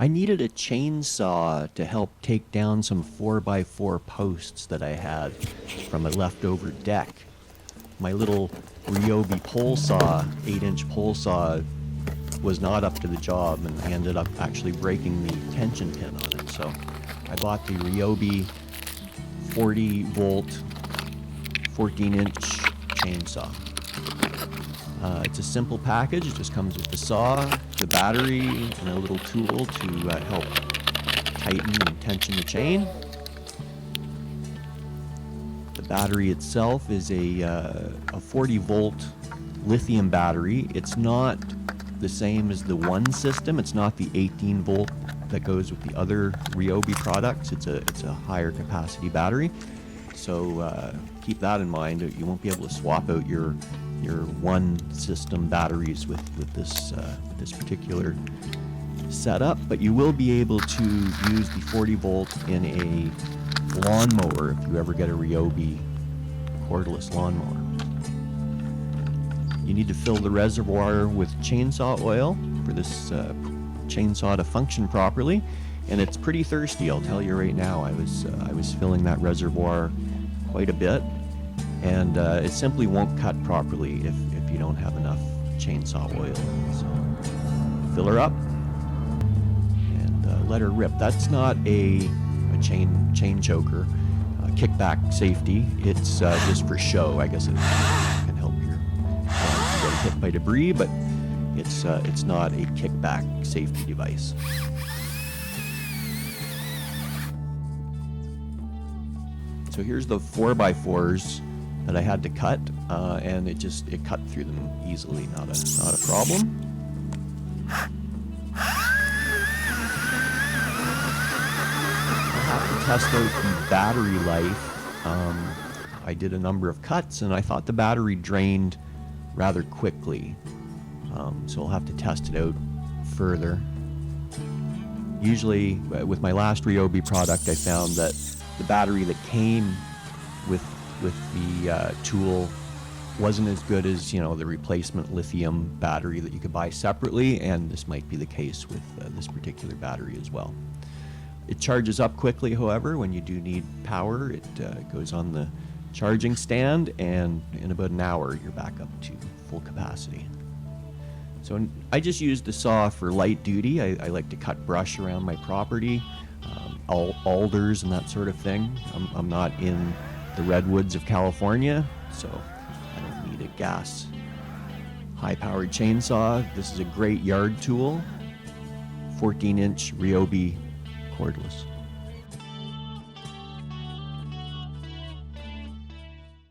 I needed a chainsaw to help take down some 4x4 posts that I had from a leftover deck. My little Ryobi pole saw, 8-inch pole saw, was not up to the job, and I ended up actually breaking the tension pin on it. So I bought the Ryobi 40-volt, 14-inch chainsaw. It's a simple package. It just comes with the saw, the battery, and a little tool to help tighten and tension the chain. The battery itself is a 40-volt lithium battery. It's not the same as the One system. It's not the 18-volt that goes with the other Ryobi products. It's a higher capacity battery. So keep that in mind. You won't be able to swap out your One system batteries with this particular setup, but you will be able to use the 40 volt in a lawnmower if you ever get a Ryobi cordless lawnmower. You need to fill the reservoir with chainsaw oil for this chainsaw to function properly, and it's pretty thirsty, I'll tell you right now. I was filling that reservoir quite a bit, and it simply won't cut properly if you don't have enough chainsaw oil. So fill her up and let her rip. That's not a chain choker, kickback safety. It's just for show. I guess it can help your get hit by debris, but it's not a kickback safety device. So here's the 4x4s that I had to cut, and it cut through them easily, not a problem. I'll have to test out the battery life. I did a number of cuts, and I thought the battery drained rather quickly, so I'll have to test it out further. Usually, with my last Ryobi product, I found that the battery that came with the tool wasn't as good as the replacement lithium battery that you could buy separately, and this might be the case with this particular battery as well. It charges up quickly, however. When you do need power, it goes on the charging stand, and in about an hour you're back up to full capacity. So I just used the saw for light duty. I like to cut brush around my property, alders and that sort of thing. I'm not in the redwoods of California, so I don't need a gas high-powered chainsaw. This is a great yard tool, 14-inch Ryobi cordless.